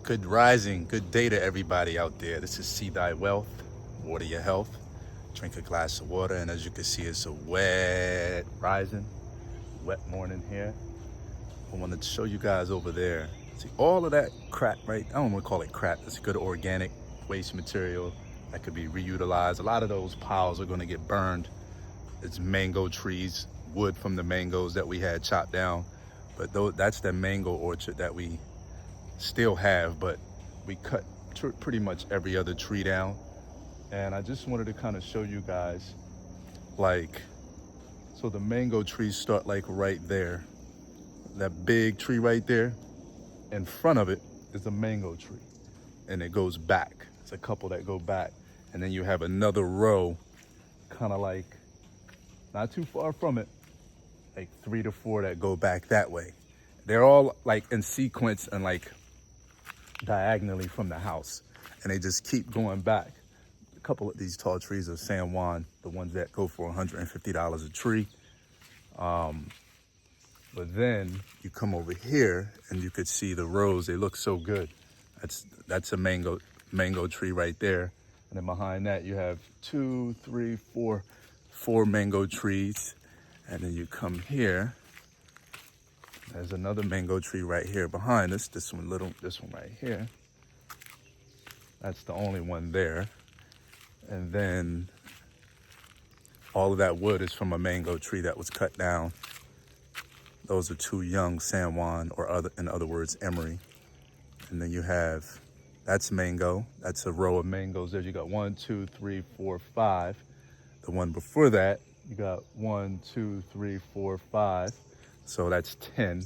Good rising, good day to everybody out there. This is See Thy Wealth, water your health. Drink a glass of water, and as you can see, it's a wet rising, wet morning here. I wanted to show you guys over there. See all of that crap, right? I don't want to call it crap. It's good organic waste material that could be reutilized. A lot of those piles are going to get burned. It's mango trees, wood from the mangoes that we had chopped down. But that's the mango orchard that we still have, but we cut pretty much every other tree down. And I just wanted to kind of show you guys, like, so the mango trees start like right there. That big tree right there, in front of it is a mango tree, and it goes back. It's a couple that go back, and then you have another row, kind of like not too far from it, like 3 to 4 that go back that way. They're all like in sequence and like diagonally from the house, and they just keep going back. A couple of these tall trees are San Juan, the ones that go for $150 a tree. But then you come over here and you could see the rows. They look so good. That's a mango tree right there. And then behind that you have 2, 3, 4 mango trees. And then you come here. There's another mango tree right here behind us. This one right here. That's the only one there. And then all of that wood is from a mango tree that was cut down. Those are 2 young San Juan, or in other words, Emery. And then you have, that's mango. That's a row of mangoes there. You got 1, 2, 3, 4, 5. The one before that, you got 1, 2, 3, 4, 5. So that's 10,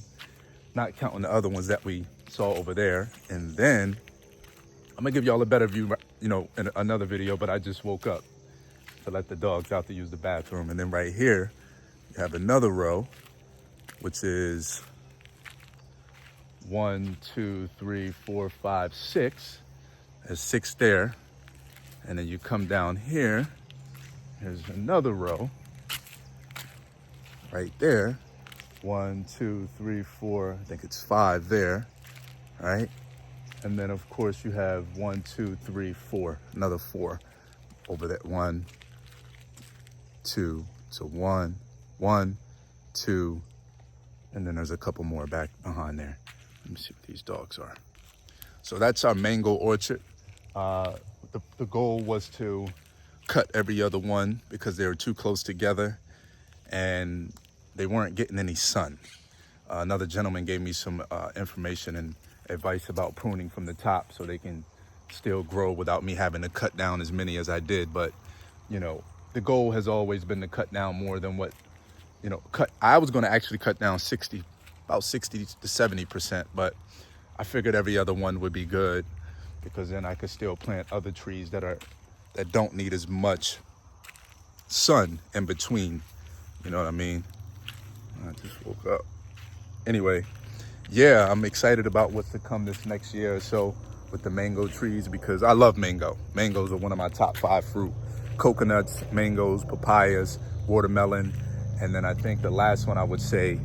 not counting the other ones that we saw over there. And then I'm gonna give y'all a better view, in another video, but I just woke up to let the dogs out to use the bathroom. And then right here, you have another row, which is 1, 2, 3, 4, 5, 6. There's 6 there. And then you come down here, here's another row right there. 1, 2, 3, 4, I think it's 5 there, right? And then of course you have 1, 2, 3, 4, another 4 over that. 1, 2, so 1, 1, 2, and then there's a couple more back behind there. Let me see what these dogs are. So that's our mango orchard. The goal was to cut every other one because they were too close together and they weren't getting any sun. Another gentleman gave me some information and advice about pruning from the top so they can still grow without me having to cut down as many as I did. But, the goal has always been to cut down more than what, I was going to actually cut down about 60 to 70%, but I figured every other one would be good because then I could still plant other trees that don't need as much sun in between. You know what I mean? I just woke up. Anyway, yeah, I'm excited about what's to come this next year or so with the mango trees because I love mango. Mangoes are one of my top 5 fruit. Coconuts, mangoes, papayas, watermelon, and then I think the last one I would say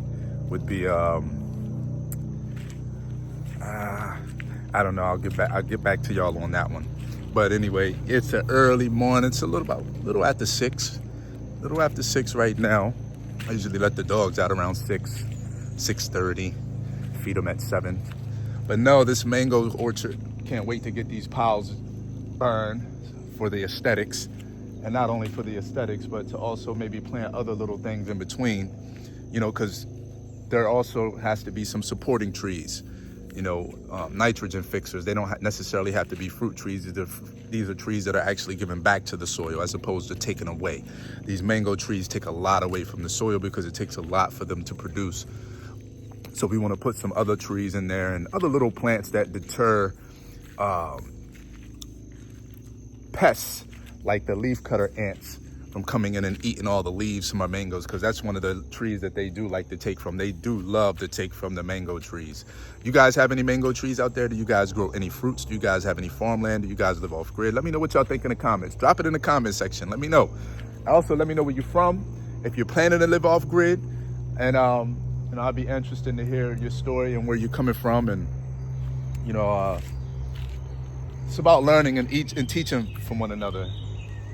would be I don't know. I'll get back to y'all on that one. But anyway, it's an early morning. It's a little after 6. A little after 6 right now. I usually let the dogs out around 6, 6:30, feed them at 7. But no, this mango orchard, can't wait to get these piles burned for the aesthetics. And not only for the aesthetics, but to also maybe plant other little things in between, because there also has to be some supporting trees, nitrogen fixers. They don't necessarily have to be fruit trees. These are trees that are actually giving back to the soil as opposed to taking away. These mango trees take a lot away from the soil because it takes a lot for them to produce. So we want to put some other trees in there and other little plants that deter pests like the leafcutter ants from coming in and eating all the leaves from our mangoes, because that's one of the trees that they do like to take from. They do love to take from the mango trees. You guys have any mango trees out there? Do you guys grow any fruits? Do you guys have any farmland? Do you guys live off grid? Let me know what y'all think in the comments. Drop it in the comment section. Let me know. Also, let me know where you're from, if you're planning to live off grid, and I'd be interested to hear your story and where you're coming from, and It's about learning and teaching from one another.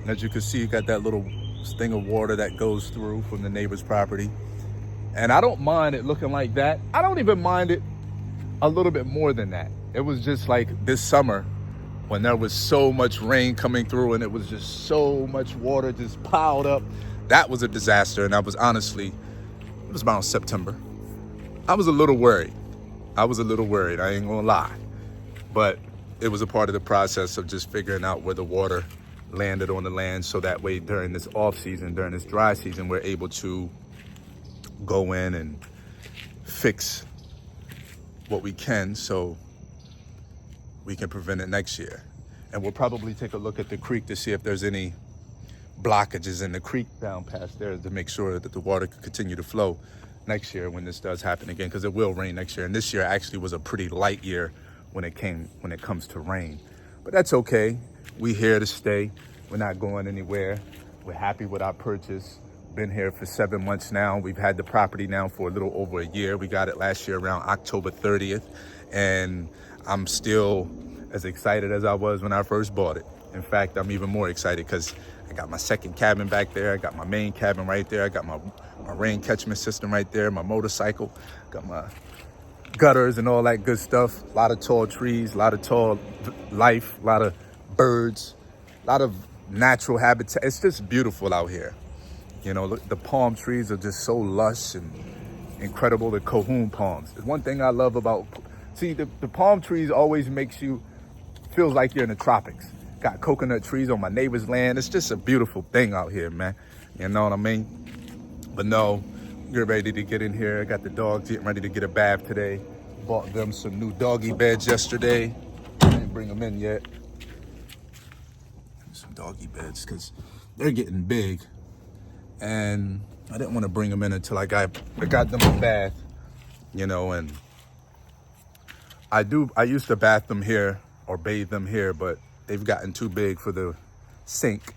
And as you can see, you got that little thing of water that goes through from the neighbor's property. And I don't mind it looking like that. I don't even mind it a little bit more than that. It was just like this summer when there was so much rain coming through and it was just so much water just piled up. That was a disaster. And I was honestly, it was around September. I was a little worried. I ain't gonna lie. But it was a part of the process of just figuring out where the water landed on the land, so that way during this off season, during this dry season, we're able to go in and fix what we can so we can prevent it next year. And we'll probably take a look at the creek to see if there's any blockages in the creek down past there to make sure that the water can continue to flow next year when this does happen again, because it will rain next year. And this year actually was a pretty light year when it comes to rain. But that's okay. We here to stay. We're not going anywhere. We're happy with our purchase. Been here for 7 months now. We've had the property now for a little over a year. We got it last year around October 30th. And I'm still as excited as I was when I first bought it. In fact, I'm even more excited because I got my second cabin back there. I got my main cabin right there. I got my rain catchment system right there, my motorcycle, got my gutters and all that good stuff. A lot of tall trees, a lot of tall life, a lot of birds, a lot of natural habitat. It's just beautiful out here. You know, look, the palm trees are just so lush and incredible. The Cahoon palms. One thing I love about, the palm trees always feels like you're in the tropics. Got coconut trees on my neighbor's land. It's just a beautiful thing out here, man. You know what I mean? But no, we're ready to get in here. I got the dogs getting ready to get a bath today. Bought them some new doggy beds yesterday. I didn't bring them in yet. Some doggy beds because they're getting big. And I didn't want to bring them in until I got them a bath, you know, and I used to bath them here or bathe them here, but they've gotten too big for the sink.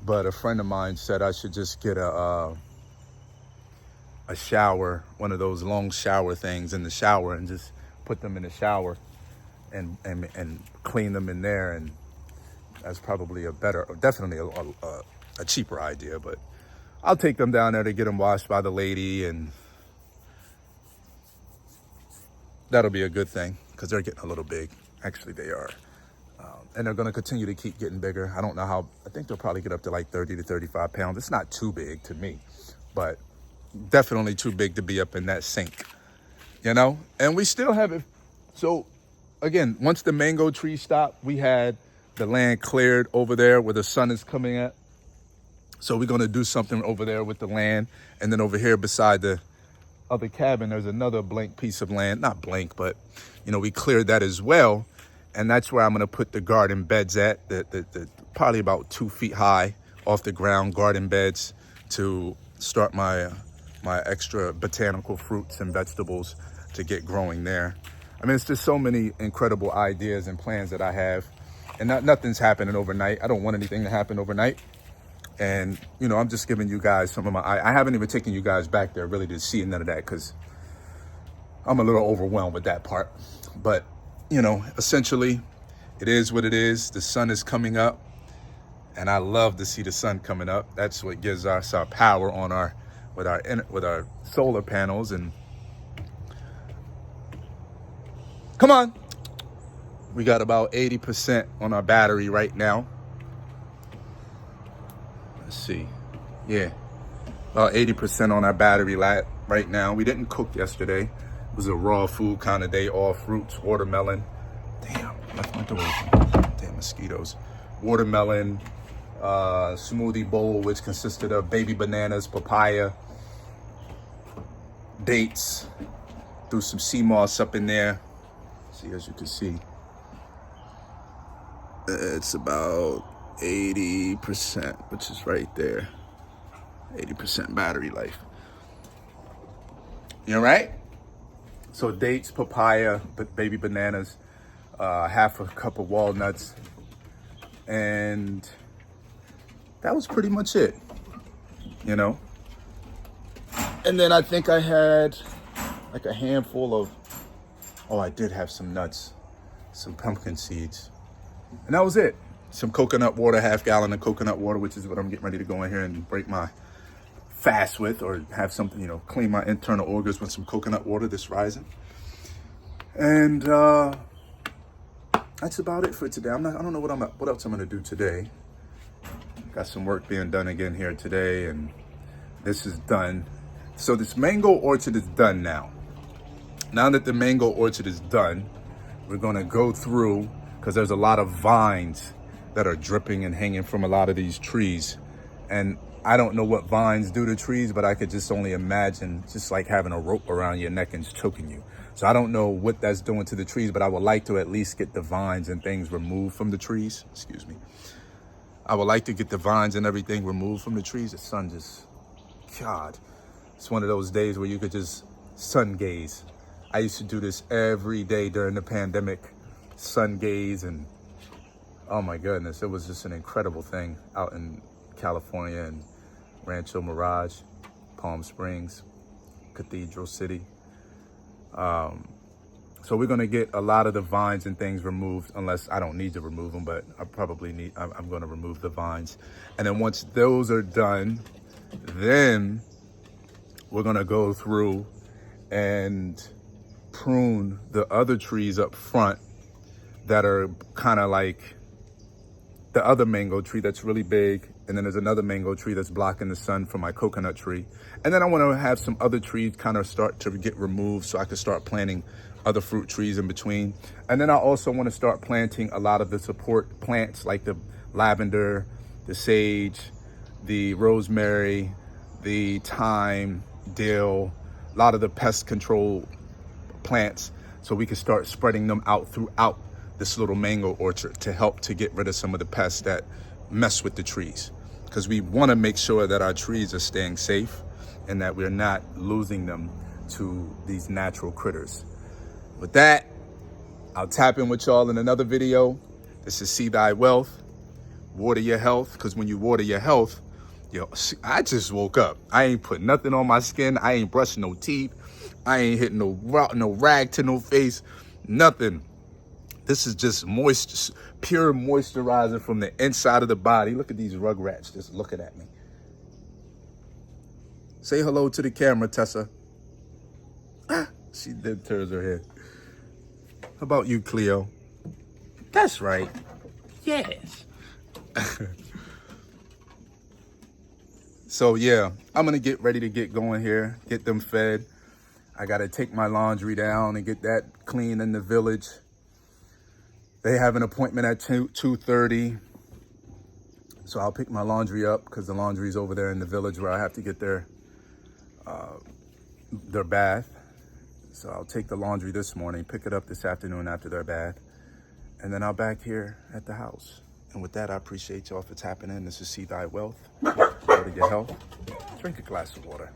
But a friend of mine said I should just get a shower, one of those long shower things in the shower, and just put them in the shower and clean them in there. And that's probably definitely a cheaper idea, but I'll take them down there to get them washed by the lady, and that'll be a good thing because they're getting a little big. Actually, they are. And they're going to continue to keep getting bigger. I don't know how, I think they'll probably get up to like 30 to 35 pounds. It's not too big to me, but definitely too big to be up in that sink, you know? And we still have it. So again, once the mango tree stopped, we had the land cleared over there where the sun is coming at. So we're going to do something over there with the land. And then over here beside the other cabin, there's another blank piece of land. Not blank, but, you know, we cleared that as well. And that's where I'm going to put the garden beds at, the probably about 2 feet high off the ground garden beds to start my extra botanical fruits and vegetables to get growing there. I mean, it's just so many incredible ideas and plans that I have. And nothing's happening overnight. I don't want anything to happen overnight. And, you know, I'm just giving you guys some of I haven't even taken you guys back there really to see none of that because I'm a little overwhelmed with that part. But, you know, essentially, it is what it is. The sun is coming up, and I love to see the sun coming up. That's what gives us our power on with our solar panels. And come on, we got about 80% on our battery right now. Let's see, yeah, about 80% on our battery right now. We didn't cook yesterday. It was a raw food kind of day, all fruits, watermelon. Damn, left my door open. Damn mosquitoes. Watermelon, smoothie bowl, which consisted of baby bananas, papaya, dates. Threw some sea moss up in there. See, as you can see, it's about 80%, which is right there. 80% battery life. You all right? So dates, papaya, baby bananas, half a cup of walnuts, and that was pretty much it, you know? And then I think I had like a handful of, I did have some nuts, some pumpkin seeds. And that was it. Some coconut water, half gallon of coconut water, which is what I'm getting ready to go in here and break my fast with, or have something, you know, clean my internal organs with some coconut water this rising. And that's about it for today. I don't know what else I'm gonna do today. Got some work being done again here today, and this is done. So this mango orchard is done now. Now that the mango orchard is done, we're gonna go through, because there's a lot of vines that are dripping and hanging from a lot of these trees. And I don't know what vines do to trees, but I could just only imagine just like having a rope around your neck and choking you. So I don't know what that's doing to the trees, but I would like to at least get the vines and things removed from the trees. Excuse me. I would like to get the vines and everything removed from the trees. The sun just, God, it's one of those days where you could just sun gaze. I used to do this every day during the pandemic, sun gaze, and oh my goodness, it was just an incredible thing out in California and Rancho Mirage, Palm Springs, Cathedral City. So we're gonna get a lot of the vines and things removed, unless I don't need to remove them, but I'm gonna remove the vines. And then once those are done, then we're gonna go through and prune the other trees up front that are kind of like the other mango tree that's really big. And then there's another mango tree that's blocking the sun from my coconut tree. And then I want to have some other trees kind of start to get removed so I can start planting other fruit trees in between. And then I also want to start planting a lot of the support plants like the lavender, the sage, the rosemary, the thyme, dill, a lot of the pest control plants, so we can start spreading them out throughout this little mango orchard to help to get rid of some of the pests that mess with the trees. Because we want to make sure that our trees are staying safe and that we're not losing them to these natural critters. With that, I'll tap in with y'all in another video. This is See Thy Wealth. Water your health, because when you water your health, I just woke up. I ain't put nothing on my skin. I ain't brushing no teeth. I ain't hitting no rag to no face, nothing. This is just pure moisturizer from the inside of the body. Look at these rugrats just looking at me. Say hello to the camera, Tessa. She did turns her head. How about you, Cleo? That's right. Yes. So yeah, I'm gonna get ready to get going here, get them fed. I gotta take my laundry down and get that clean in the village. They have an appointment at 2:30. So I'll pick my laundry up because the laundry's over there in the village where I have to get their bath. So I'll take the laundry this morning, pick it up this afternoon after their bath, and then I'll back here at the house. And with that, I appreciate y'all for tapping in. This is See Thy Wealth. Go to your health. Drink a glass of water.